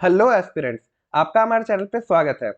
Hello aspirants. आपका हमारे channel पे स्वागत है।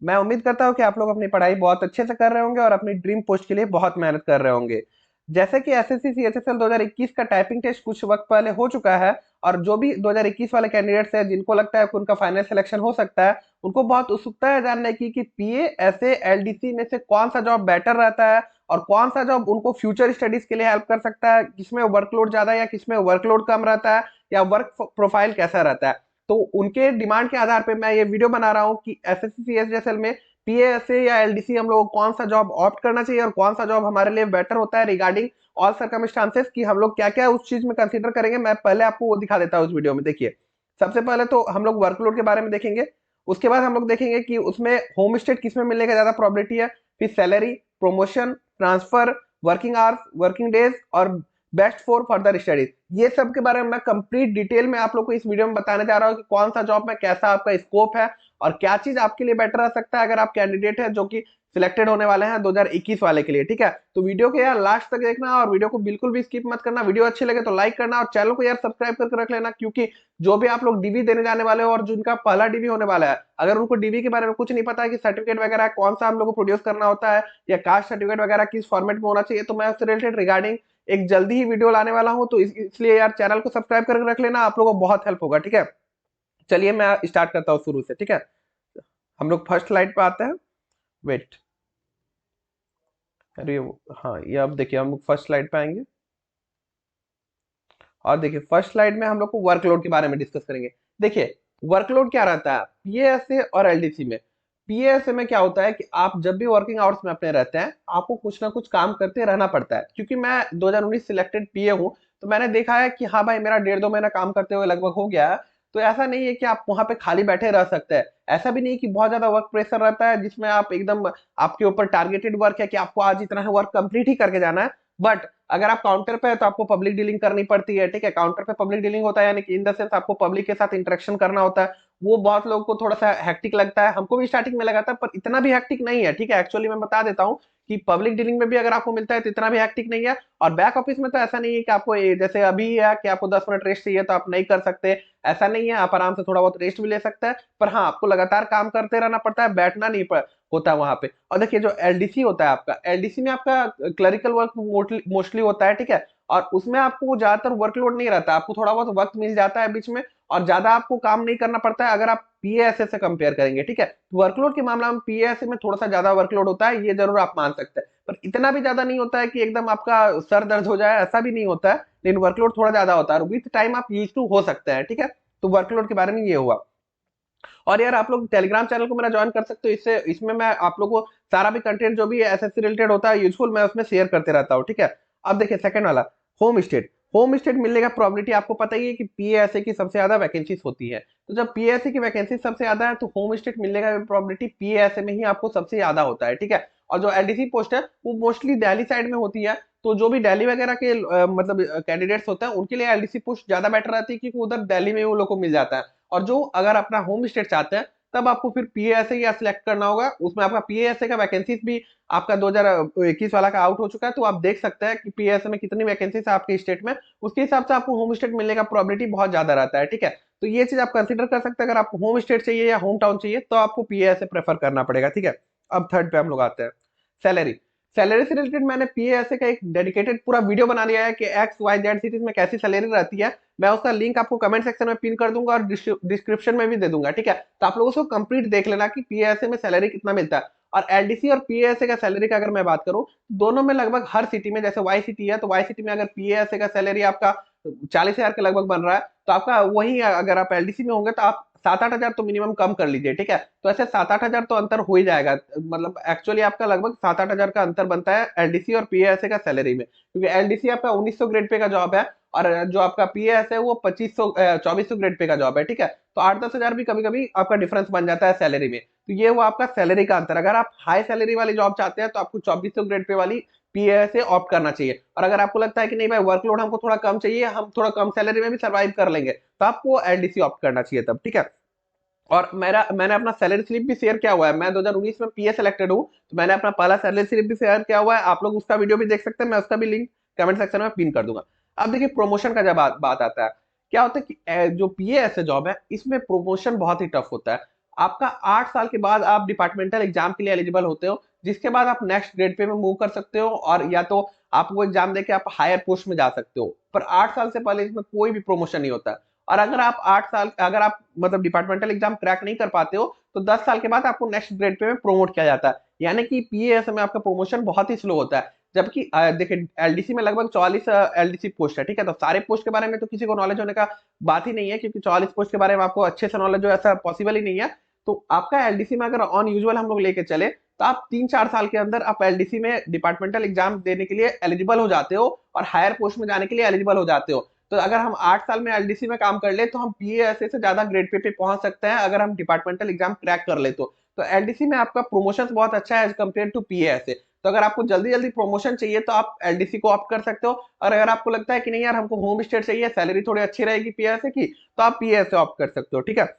मैं उम्मीद करता हूँ कि आप लोग अपनी पढ़ाई बहुत अच्छे से कर रहे होंगे और अपनी ड्रीम पोस्ट के लिए बहुत मेहनत कर रहे होंगे। जैसे कि एसएससी सीएचएसएल 2021 का टाइपिंग टेस्ट कुछ वक्त पहले हो चुका है और जो भी 2021 वाले कैंडिडेट्स हैं जिनको लगता है कि उनका फाइनल सिलेक्शन हो सकता है, उनको बहुत उत्सुकता है जानने की कि पीए एसए एलडीसी में से कौन सा जॉब बेटर रहता है और कौन सा जॉब उनको फ्यूचर स्टडीज के लिए हेल्प कर सकता है, किसमें वर्कलोड ज्यादा है या किसमें वर्कलोड कम रहता है या वर्क प्रोफाइल कैसा रहता है। तो उनके डिमांड के आधार पे मैं ये वीडियो बना रहा हूँ कि एसएससी सीएचएसएल में पीएएसए या एलडीसी हम लोग को कौन सा जॉब ऑप्ट करना चाहिए और कौन सा जॉब हमारे लिए बेटर होता है रिगार्डिंग ऑल सर्कमस्टांसेस, कि हम लोग क्या क्या उस चीज में कंसीडर करेंगे। मैं पहले आपको वो दिखा देता हूँ उस वीडियो में। देखिए, सबसे पहले तो हम लोग वर्कलोड के बारे में देखेंगे। उसके बाद हम लोग देखेंगे कि उसमें होम स्टेट किसमें मिलने का ज्यादा प्रोबेबिलिटी है, फिर salary, promotion, transfer, working hours, working days और बेस्ट फॉर फर्दर स्टडीज। ये सब के बारे में मैं कंप्लीट डिटेल में आप लोग को इस वीडियो में बताने जा रहा हूँ कि कौन सा जॉब में कैसा आपका स्कोप है और क्या चीज आपके लिए बेटर रह सकता है अगर आप कैंडिडेट है जो कि सिलेक्टेड होने वाले हैं 2021 वाले के लिए। ठीक है, तो वीडियो को यार लास्ट तक देखना और वीडियो को बिल्कुल भी स्किप मत करना। वीडियो अच्छी लगे तो लाइक करना और चैनल को यार सब्सक्राइब करके रख लेना, क्योंकि जो भी आप लोग डीवी देने जाने वाले हो और जिनका पहला डीवी होने वाला है, अगर उनको डीवी के बारे में कुछ नहीं पता है कि सर्टिफिकेट वगैरह कौन सा हम लोग को प्रोड्यूस करना होता है या कास्ट सर्टिफिकेट वगैरह किस फॉर्मेट में होना चाहिए, तो मैं उससे रिलेटेड रिगार्डिंग एक जल्दी ही वीडियो लाने वाला हूं। तो इसलिए यार चैनल को सब्सक्राइब करके रख लेना, आप लोगों को बहुत हेल्प होगा। ठीक है, चलिए मैं स्टार्ट करता हूँ शुरू से। ठीक है, हम लोग फर्स्ट स्लाइड पे आते हैं। वेट, अरे हाँ, ये अब देखिए हम लोग फर्स्ट स्लाइड पे आएंगे और देखिए फर्स्ट स्लाइड में हम लोग को वर्कलोड के बारे में डिस्कस करेंगे। देखिए, वर्कलोड क्या रहता है पीएएसए और एलडीसी में। पीएएसए में क्या होता है कि आप जब भी वर्किंग आवर्स में अपने रहते हैं, आपको कुछ ना कुछ काम करते रहना पड़ता है। क्योंकि मैं 2019 सिलेक्टेड पीए हूँ, तो मैंने देखा है कि हाँ भाई, मेरा 1.5-2 महीना काम करते हुए लगभग हो गया है। तो ऐसा नहीं है कि आप वहां पे खाली बैठे रह सकते हैं। ऐसा भी नहीं कि बहुत ज्यादा वर्क प्रेशर रहता है जिसमें आप एकदम, आपके ऊपर टारगेटेड वर्क है कि आपको आज इतना वर्क कंप्लीट ही करके जाना है। बट अगर आप काउंटर पे है तो आपको पब्लिक डीलिंग करनी पड़ती है। ठीक है, काउंटर पे पब्लिक डीलिंग होता है यानी कि इन द सेंस आपको पब्लिक के साथ इंटरेक्शन करना होता है। वो बहुत लोगों को थोड़ा सा हेक्टिक लगता है, हमको भी स्टार्टिंग में लगा था, पर इतना भी हेक्टिक नहीं है। ठीक है, एक्चुअली मैं बता देता हूँ कि पब्लिक डीलिंग में भी अगर आपको मिलता है तो इतना भी हेक्टिक नहीं है। और बैक ऑफिस में तो ऐसा नहीं है कि आपको जैसे अभी है कि आपको 10 मिनट रेस्ट चाहिए तो आप नहीं कर सकते। ऐसा नहीं है, आप आराम से थोड़ा बहुत रेस्ट भी ले सकते हैं। पर हाँ, आपको लगातार काम करते रहना पड़ता है, बैठना नहीं होता है वहां पे। और देखिए, जो एलडीसी होता है आपका, एलडीसी में आपका क्लरिकल वर्क मोस्टली होता है। ठीक है, और उसमें आपको ज्यादातर वर्कलोड नहीं रहता, आपको थोड़ा बहुत वक्त मिल जाता है बीच में और ज्यादा आपको काम नहीं करना पड़ता है अगर आप पीएएसए से कंपेयर करेंगे। ठीक है, वर्कलोड के मामला में पीएएसए में थोड़ा सा ज्यादा वर्कलोड होता है, ये जरूर आप मान सकते हैं। पर इतना भी ज्यादा नहीं होता है कि एकदम आपका सर दर्द हो जाए, ऐसा भी नहीं होता है। लेकिन वर्कलोड थोड़ा ज्यादा होता है और विथ टाइम आप यूज टू हो सकते हैं। ठीक है, तो वर्कलोड के बारे में ये हुआ। और यार आप लोग टेलीग्राम चैनल को मेरा ज्वाइन कर सकते हो, इससे इसमें मैं आप लोगों को सारा भी कंटेंट जो भी एसएससी रिलेटेड होता है यूजफुल, मैं उसमें शेयर करते रहता हूँ। ठीक है, अब देखिए सेकंड वाला, होम स्टेट। होम स्टेट मिलने का प्रोबेबिलिटी आपको पता ही है कि पीएएसए की सबसे ज्यादा वैकेंसीज होती है। तो जब पीएएसए की वैकेंसी सबसे ज्यादा है तो होम स्टेट मिलने का प्रोबेबिलिटी पीएएसए में ही आपको सबसे ज्यादा होता है। ठीक है, और जो एलडीसी पोस्ट है वो मोस्टली दिल्ली साइड में होती है। तो जो भी दिल्ली वगैरह के मतलब कैंडिडेट्स होते हैं उनके लिए एलडीसी पोस्ट ज्यादा बेटर रहती है, क्योंकि उधर दिल्ली में वो लोग को मिल जाता है। और जो अगर अपना होम स्टेट चाहते हैं तब आपको फिर पीएएसए या सिलेक्ट करना होगा। उसमें आपका पीएएसए का वैकेंसीज भी आपका 2021 वाला का आउट हो चुका है, तो आप देख सकते हैं कि पीएएसए में कितनी वैकेंसीज है आपके स्टेट में। उसके हिसाब से आपको होम स्टेट मिलने का प्रोबेबिलिटी बहुत ज्यादा रहता है। ठीक है, तो ये चीज आप कंसिडर कर सकते हैं। अगर आपको होम स्टेट चाहिए या होम टाउन चाहिए तो आपको पीएएसए प्रेफर करना पड़ेगा। ठीक है, अब थर्ड पे हम लोग आते हैं, सैलरी। सैलरी से रिलेटेड मैंने पीएएसए का एक डेडिकेटेड पूरा वीडियो बना लिया है कि एक्स वाई जेड सिटीज में कैसी सैलरी रहती है। मैं उसका लिंक आपको कमेंट सेक्शन में पिन कर दूंगा और डिस्क्रिप्शन में भी दे दूंगा। ठीक है, तो आप लोग उसको कंप्लीट देख लेना कि पीएएसए में सैलरी कितना मिलता है। और एलडीसी और पीएएसए का सैलरी का अगर मैं बात करूं, दोनों में लगभग हर सिटी में, जैसे वाई सिटी है तो वाई सिटी में अगर पीएएसए का सैलरी आपका 40,000 के लगभग बन रहा है, तो आपका वही अगर आप एलडीसी में होंगे तो आप 7-8 हजार तो मिनिमम कम कर लीजिए। ठीक है, तो ऐसे 7-8 हजार तो अंतर हो ही जाएगा। मतलब एक्चुअली आपका लगभग 7-8 हजार का अंतर बनता है एलडीसी और पीएएसए का सैलरी में, क्योंकि एलडीसी आपका 1900 ग्रेड पे का जॉब है और जो आपका पीएएस है वो 2400 ग्रेड पे का जॉब है। ठीक है, तो 8-10 हजार भी कभी कभी आपका डिफरेंस बन जाता है सैलरी में। तो ये वो आपका सैलरी का अंतर। अगर आप हाई सैलरी वाली जॉब चाहते हैं तो आपको 2400 ग्रेड पे वाली पीएएस से ऑप्ट करना चाहिए। और अगर आपको लगता है कि नहीं भाई, वर्कलोड हमको थोड़ा कम चाहिए, हम थोड़ा कम सैलरी में भी सर्वाइव कर लेंगे, तो आपको एलडीसी ऑप्ट करना चाहिए तब। ठीक है, और मैंने अपना सैलरी स्लिप भी शेयर किया हुआ है। मैं 2019 में पीए सेलेक्टेड हूँ, तो मैंने अपना पहला सैलरी स्लिप भी शेयर किया हुआ है। आप लोग उसका वीडियो भी देख सकते हैं, मैं उसका भी लिंक कमेंट सेक्शन में पिन कर दूंगा। अब देखिए, प्रमोशन का जब बात आता है, क्या होता है कि जो पीएएस जॉब है इसमें प्रमोशन बहुत ही टफ होता है। आपका 8 साल के बाद आप डिपार्टमेंटल एग्जाम के लिए एलिजिबल होते हो, जिसके बाद आप नेक्स्ट ग्रेड पे में मूव कर सकते हो, और या तो आप वो एग्जाम देके आप हायर पोस्ट में जा सकते हो। पर 8 साल से पहले इसमें कोई भी प्रमोशन नहीं होता है। और अगर आप मतलब डिपार्टमेंटल एग्जाम क्रैक नहीं कर पाते हो, तो 10 साल के बाद आपको नेक्स्ट ग्रेड पे में प्रमोट किया जाता है। यानी कि पीएएस में आपका प्रमोशन बहुत ही स्लो होता है। जबकि देखिए एलडीसी में लगभग 44 एलडीसी पोस्ट है, ठीक है। तो सारे पोस्ट के बारे में तो किसी को नॉलेज होने का बात ही नहीं है, क्योंकि 44 पोस्ट के बारे में आपको अच्छे से नॉलेज हो ऐसा पॉसिबल ही नहीं है। तो आपका एलडीसी में अगर ऑन यूजुअल हम लोग लेके चले, तो आप 3-4 साल के अंदर आप एलडीसी में डिपार्टमेंटल एग्जाम देने के लिए एलिजिबल हो जाते हो, और हायर पोस्ट में जाने के लिए एलिजिबल हो जाते हो। तो अगर हम 8 साल में एलडीसी में काम कर ले, तो हम पीएएसए से ज्यादा ग्रेड पे पहुंच सकते हैं, अगर हम डिपार्टमेंटल एग्जाम क्रैक कर ले तो एलडीसी में आपका प्रमोशन बहुत अच्छा है एज कम्पेयर टू पीएएसए। तो अगर आपको जल्दी जल्दी प्रमोशन चाहिए तो आप एलडीसी को ऑप्ट कर सकते हो, और अगर आपको लगता है कि नहीं यार हमको होम स्टेट चाहिए, सैलरी थोड़ी अच्छी रहेगी पीएसए की, तो आप पीएसए ऑप्ट कर सकते हो, ठीक है।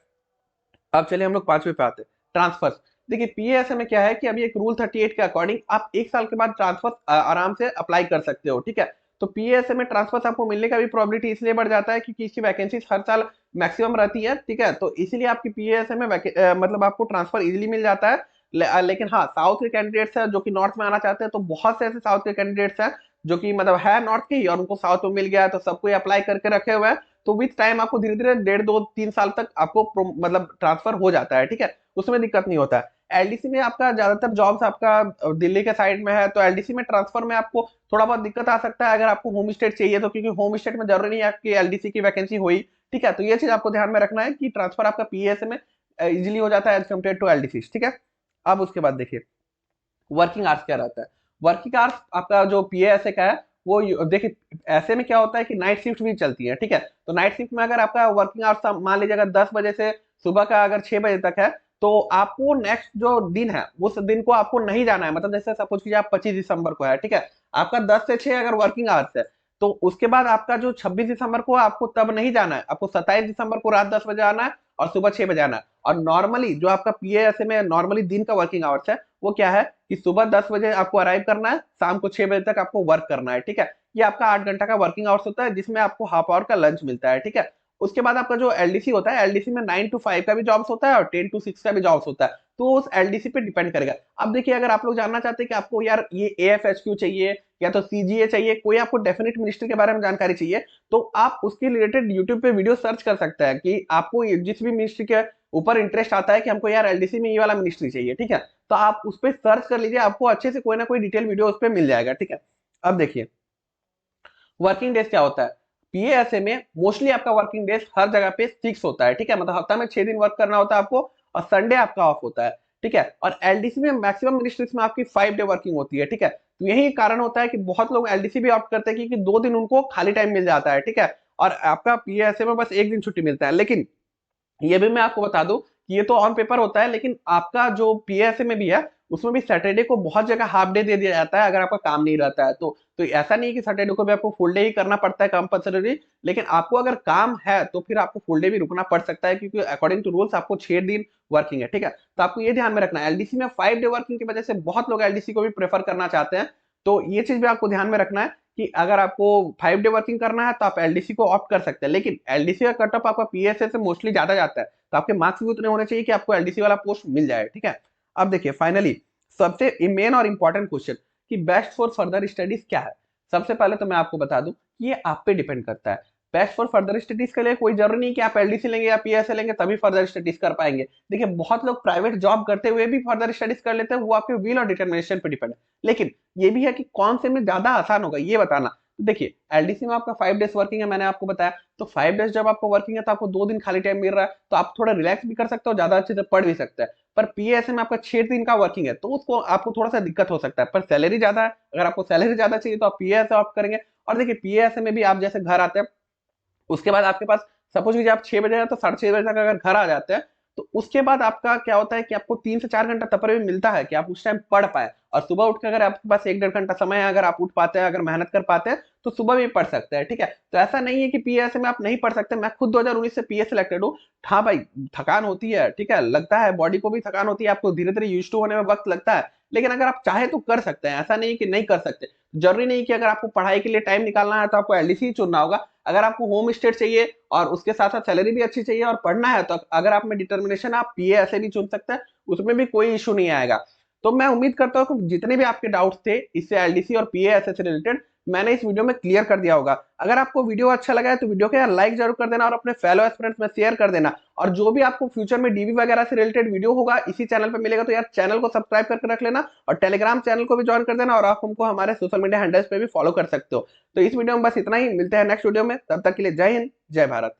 अब चलिए हम लोग 5वें पे आते हैं, ट्रांसफर। देखिए पीएसए में क्या है कि अभी एक रूल 38 के अकॉर्डिंग आप 1 साल के बाद ट्रांसफर आराम से अप्लाई कर सकते हो, ठीक है। तो पीएसए में ट्रांसफर आपको मिलने का भी प्रोबेबिलिटी इसलिए बढ़ जाता है क्योंकि इसकी वैकेंसी हर साल मैक्सिमम रहती है, ठीक है। तो इसीलिए आपकी पीएसए में मतलब आपको ट्रांसफर इजिली मिल जाता है। लेकिन हाँ, साउथ के कैंडिडेट्स हैं जो कि नॉर्थ में आना चाहते हैं, तो बहुत से ऐसे साउथ के कैंडिडेट्स हैं जो कि मतलब है नॉर्थ के ही और उनको साउथ में मिल गया है, तो सबको अप्लाई करके रखे हुए हैं। तो विथ टाइम आपको धीरे धीरे 1.5, 2, 3 साल तक आपको मतलब ट्रांसफर हो जाता है, ठीक है। उसमें दिक्कत नहीं होता है। एलडीसी में आपका ज्यादातर जॉब्स आपका दिल्ली के साइड में है, तो एलडीसी में ट्रांसफर में आपको थोड़ा बहुत दिक्कत आ सकता है अगर आपको होम स्टेट चाहिए तो, क्योंकि होम स्टेट में जरूरी नहीं है आपकी एलडीसी की वैकेंसी हुई, ठीक है। तो ये चीज आपको ध्यान में रखना है कि ट्रांसफर आपका पीएसए में इजिली हो जाता है एज कम्पेयर टू एलडीसी, ठीक है। अब उसके बाद देखिए वर्किंग आवर्स क्या रहता है। वर्किंग आवर्स आपका जो पीएसए का है वो देखिए ऐसे में क्या होता है कि नाइट शिफ्ट भी चलती है, ठीक है। तो नाइट शिफ्ट में अगर आपका वर्किंग आवर्स मान लीजिए अगर 10 बजे से सुबह का अगर 6 बजे तक है, तो आपको नेक्स्ट जो दिन है उस दिन को आपको नहीं जाना है। मतलब जैसे सपोज कीजिए आप 25 दिसंबर को है, ठीक है, आपका 10 से 6 अगर वर्किंग आवर्स है, तो उसके बाद आपका जो 26 दिसंबर को आपको तब नहीं जाना है, आपको 27 दिसंबर को रात 10 बजे आना है और सुबह 6 बजे आना है। और नॉर्मली जो आपका पीएसए में नॉर्मली दिन का वर्किंग आवर्स है वो क्या है कि सुबह 10 बजे आपको अराइव करना है, शाम को 6 बजे तक आपको वर्क करना है, ठीक है। ये आपका 8 घंटा का वर्किंग आवर्स होता है, जिसमें आपको हाफ आवर का लंच मिलता है, ठीक है। उसके बाद आपका जो एलडीसी होता है, एलडीसी में 9 to 5 का भी जॉब्स होता है और 10 to 6 का भी जॉब्स होता है। तो उस एलडीसी पे डिपेंड करेगा। अब देखिए अगर आप लोग जानना चाहते हैं कि आपको यार ये एएफएचक्यू चाहिए या तो सीजीए चाहिए, कोई आपको डेफिनेट मिनिस्ट्री के बारे में जानकारी चाहिए, तो आप उसके रिलेटेड यूट्यूब पे वीडियो सर्च कर सकते हैं कि आपको जिस भी मिनिस्ट्री के ऊपर इंटरेस्ट आता है कि हमको यार एलडीसी में ये वाला मिनिस्ट्री चाहिए, ठीक है। तो आप उस पर सर्च कर लीजिए, आपको अच्छे से कोई ना कोई डिटेल वीडियो उस पर मिल जाएगा, ठीक है। अब देखिए वर्किंग डेज क्या होता है। पीएएसए में मोस्टली आपका वर्किंग डेज हर जगह पे फिक्स होता है, ठीक है। मतलब हफ्ता में 6 दिन वर्क करना होता है आपको, और संडे आपका ऑफ होता है, ठीक है। और एलडीसी में मैक्सिमम मिनिस्ट्रीज में आपकी 5 डे वर्किंग होती है, ठीक है। तो यही कारण होता है कि बहुत लोग एलडीसी भी ऑप्ट करते हैं क्योंकि 2 दिन उनको खाली टाइम मिल जाता है, ठीक है। और आपका पीएएसए में बस 1 दिन छुट्टी मिलता है। लेकिन ये भी मैं आपको बता दूं कि ये तो ऑन पेपर होता है, लेकिन आपका जो पीएसए में भी है उसमें भी सैटरडे को बहुत जगह हाफ डे दे दिया जाता है अगर आपका काम नहीं रहता है तो ऐसा नहीं है कि सैटरडे को भी आपको फुल डे ही करना पड़ता है कंपल्सरी। लेकिन आपको अगर काम है तो फिर आपको फुल डे भी रुकना पड़ सकता है, क्योंकि अकॉर्डिंग टू रूल्स आपको 6 दिन वर्किंग है, ठीक है। तो आपको ये ध्यान में रखना है एलडीसी में 5 डे वर्किंग की वजह से बहुत लोग एलडीसी को भी प्रेफर करना चाहते हैं। तो ये चीज भी आपको ध्यान में रखना है कि अगर आपको 5 डे वर्किंग करना है तो आप एलडीसी को ऑप्ट कर सकते हैं, लेकिन एलडीसी का कट ऑफ आपका पीएसए से मोस्टली ज्यादा जाता है, तो आपके मार्क्स भी उतने होने चाहिए कि आपको एलडीसी वाला पोस्ट मिल जाए, ठीक है। अब देखिए फाइनली सबसे मेन और इंपॉर्टेंट क्वेश्चन कि बेस्ट फॉर फर्दर स्टडीज क्या है। सबसे पहले तो मैं आपको बता दूं कि ये आप पे डिपेंड करता है। बेस्ट फॉर फर्दर स्टडीज के लिए कोई जरूरी नहीं कि आप एलडीसी लेंगे या पीएसए लेंगे तभी फर्दर स्टडीज कर पाएंगे। देखिए बहुत लोग प्राइवेट जॉब करते हुए भी फर्दर स्टडीज कर लेते हैं, वो आपके विल और डिटर्मिनेशन पे डिपेंड है। लेकिन ये भी है कि कौन से में ज्यादा आसान होगा ये बताना। तो देखिए एलडीसी में आपका 5 डेज वर्किंग है, मैंने आपको बताया। तो 5 डेज जब आपको वर्किंग है तो आपको 2 दिन खाली टाइम मिल रहा है, तो आप थोड़ा रिलैक्स भी कर सकते हो, ज्यादा अच्छे से पढ़ भी सकते हैं। पर पीएसए में आपका 6 दिन का वर्किंग है, तो उसको आपको थोड़ा सा दिक्कत हो सकता है, पर सैलरी ज्यादा है। अगर आपको सैलरी ज्यादा चाहिए तो आप पीएसए ऑप्ट करेंगे। और देखिए पीएसए में भी आप जैसे घर आते हैं, उसके बाद आपके पास सपोज कीजिए आप 6 बजे हैं तो 6:30 बजे तक अगर घर आ जाते हैं, तो उसके बाद आपका क्या होता है कि आपको 3 से 4 घंटा तब पर भी मिलता है कि आप उस टाइम पढ़ पाए। और सुबह उठ के अगर आपके पास 1-1.5 घंटा समय है, अगर आप उठ पाते हैं, अगर मेहनत कर पाते हैं, तो सुबह भी पढ़ सकते हैं, ठीक है। तो ऐसा नहीं है कि पीएसए में आप नहीं पढ़ सकते। मैं खुद 2019 से पीएस सिलेक्टेड हूँ। हाँ भाई थकान होती है, ठीक है, लगता है बॉडी को भी थकान होती है, आपको धीरे धीरे यूज टू होने में वक्त लगता है, लेकिन अगर आप चाहे तो कर सकते हैं, ऐसा नहीं कि नहीं कर सकते। जरूरी नहीं कि अगर आपको पढ़ाई के लिए टाइम निकालना है तो आपको एलडीसी ही चुनना होगा। अगर आपको होम स्टेट चाहिए और उसके साथ साथ सैलरी भी अच्छी चाहिए और पढ़ना है, तो अगर आप में डिटर्मिनेशन, आप पीए ऐसे भी चुन सकते हैं, उसमें भी कोई इशू नहीं आएगा। तो मैं उम्मीद करता हूँ कि जितने भी आपके डाउट्स थे इससे एलडीसी और पीए ऐसे से रिलेटेड, मैंने इस वीडियो में क्लियर कर दिया होगा। अगर आपको वीडियो अच्छा लगा है तो वीडियो को यार लाइक जरूर कर देना और अपने फेलो एस्पिरेंट्स में शेयर कर देना। और जो भी आपको फ्यूचर में डीबी वगैरह से रिलेटेड वीडियो होगा इसी चैनल पे मिलेगा, तो यार चैनल को सब्सक्राइब करके रख लेना और टेलीग्राम चैनल को भी ज्वाइन कर देना, और आप हमको हमारे सोशल मीडिया हैंडल्स पे भी फॉलो कर सकते हो। तो इस वीडियो में बस इतना ही, मिलते हैं नेक्स्ट वीडियो में, तब तक के लिए जय हिंद, जय भारत।